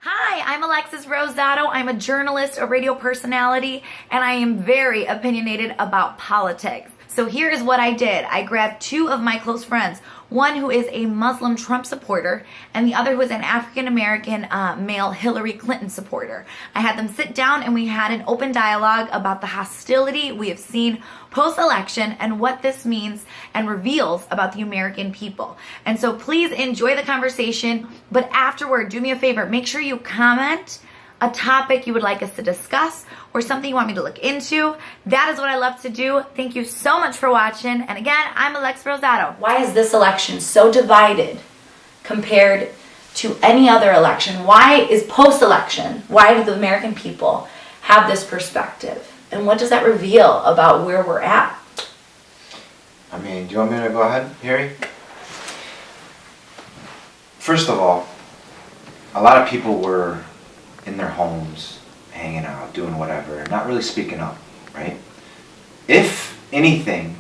Hi, I'm Alexis Rosado. I'm a journalist, a radio personality, and I am very opinionated about politics. So here is what I did. I grabbed two of my close friends, one who is a Muslim Trump supporter and the other who is an African-American male Hillary Clinton supporter. I had them sit down and we had an open dialogue about the hostility we have seen post-election and what this means and reveals about the American people. And so please enjoy the conversation, but afterward, do me a favor, make sure you comment a topic you would like us to discuss or something you want me to look into. That is what I love to do. Thank you so much for watching. And again, I'm Alexis Rosado. Why is this election so divided compared to any other election? Why is post-election, why do the American people have this perspective? And what does that reveal about where we're at? I mean, do you want me to go ahead, Harry? First of all, a lot of people were in their homes, hanging out, doing whatever, not really speaking up, right? If anything,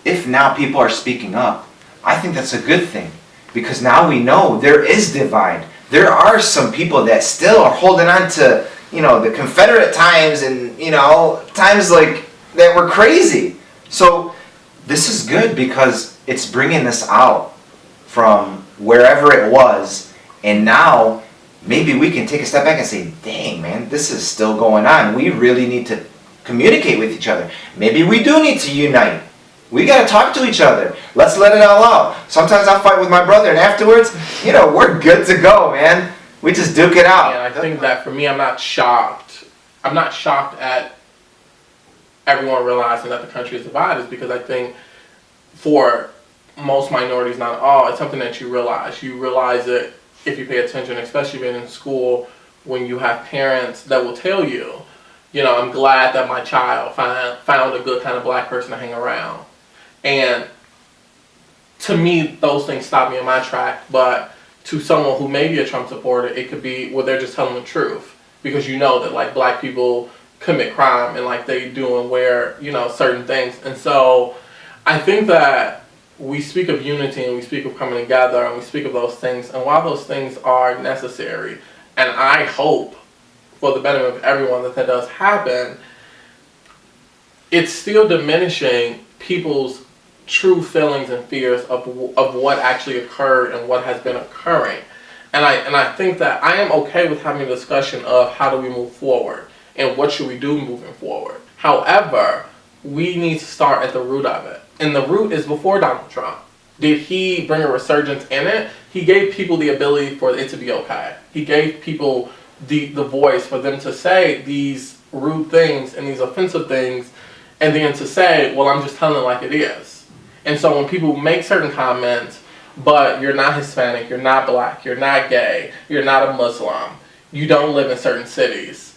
if now people are speaking up, I think that's a good thing, because now we know there is divide. There are some people that still are holding on to, the Confederate times and, times like that were crazy. So this is good because it's bringing this out from wherever it was, and now maybe we can take a step back and say, dang, man, this is still going on. We really need to communicate with each other. Maybe we do need to unite. We got to talk to each other. Let's let it all out. Sometimes I'll fight with my brother, and afterwards, we're good to go, man. We just duke it out. And I think that for me, I'm not shocked. I'm not shocked at everyone realizing that the country is divided, because I think for most minorities, not all, it's something that you realize. You realize it if you pay attention, especially being in school, when you have parents that will tell you, I'm glad that my child found a good kind of black person to hang around. And to me, those things stop me in my track. But to someone who may be a Trump supporter, it could be, well, they're just telling the truth. Because that, black people commit crime and, they do and wear, certain things. And so I think that we speak of unity and we speak of coming together and we speak of those things. And while those things are necessary, and I hope for the benefit of everyone that does happen, it's still diminishing people's true feelings and fears of what actually occurred and what has been occurring. And I think that I am okay with having a discussion of how do we move forward and what should we do moving forward. However, we need to start at the root of it. And the root is before Donald Trump. Did he bring a resurgence in it? He gave people the ability for it to be okay. He gave people the voice for them to say these rude things and these offensive things, and then to say, well, I'm just telling it like it is. And so when people make certain comments, but you're not Hispanic, you're not black, you're not gay, you're not a Muslim, you don't live in certain cities,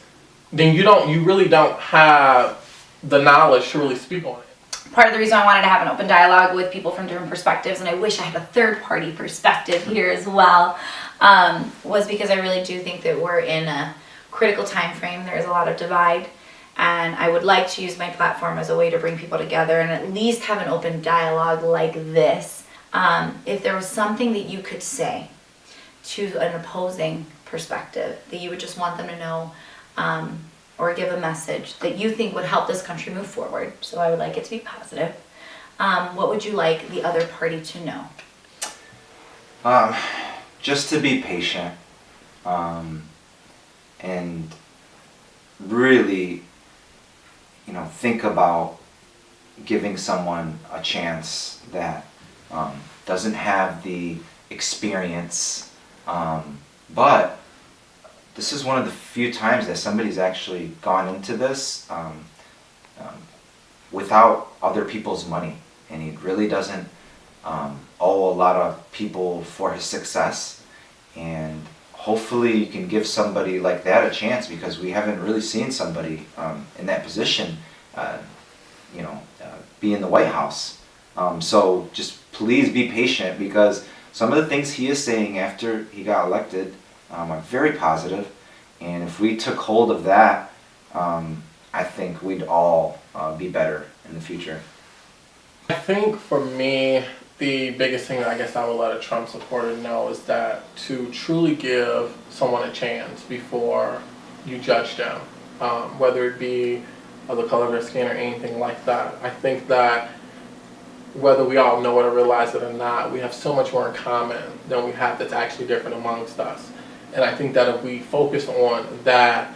then you really don't have the knowledge to really speak on it. Part of the reason I wanted to have an open dialogue with people from different perspectives, and I wish I had a third-party perspective here as well, was because I really do think that we're in a critical time frame. There is a lot of divide, and I would like to use my platform as a way to bring people together and at least have an open dialogue like this. If there was something that you could say to an opposing perspective that you would just want them to know, or give a message that you think would help this country move forward, so I would like it to be positive, what would you like the other party to know? Just to be patient, and really, think about giving someone a chance that doesn't have the experience, but this is one of the few times that somebody's actually gone into this without other people's money, and he really doesn't owe a lot of people for his success. And hopefully you can give somebody like that a chance, because we haven't really seen somebody in that position be in the White House. So just please be patient, because some of the things he is saying after he got elected are very positive, and if we took hold of that, I think we'd all be better in the future. I think for me, the biggest thing that I guess I would let a Trump supporter know is that to truly give someone a chance before you judge them, whether it be of the color of their skin or anything like that. I think that whether we all know it or realize it or not, we have so much more in common than we have that's actually different amongst us. And I think that if we focus on that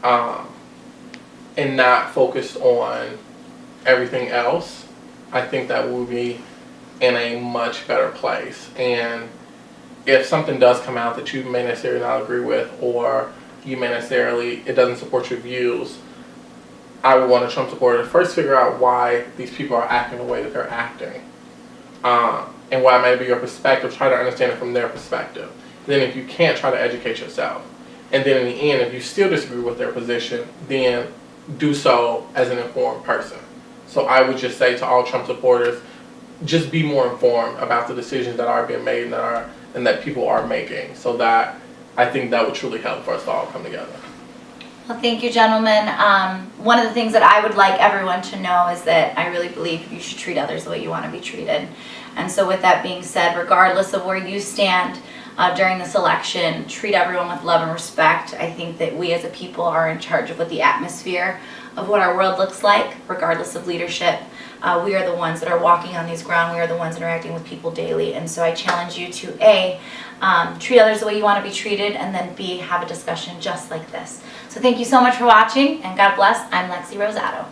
and not focus on everything else, I think that we'll be in a much better place. And if something does come out that you may necessarily not agree with, or you may necessarily, it doesn't support your views, I would want a Trump supporter to first figure out why these people are acting the way that they're acting. And why it may be your perspective, try to understand it from their perspective. Then if you can't, try to educate yourself. And then in the end, if you still disagree with their position, then do so as an informed person. So I would just say to all Trump supporters, just be more informed about the decisions that are being made and that people are making, so that I think that would truly help for us to all come together. Well, thank you, gentlemen. One of the things that I would like everyone to know is that I really believe you should treat others the way you want to be treated. And so with that being said, regardless of where you stand during this election, treat everyone with love and respect. I think that we as a people are in charge of what the atmosphere of what our world looks like, regardless of leadership. We are the ones that are walking on these ground. We are the ones interacting with people daily. And so I challenge you to A, treat others the way you want to be treated, and then B, have a discussion just like this. So thank you so much for watching, and God bless. I'm Lexi Rosado.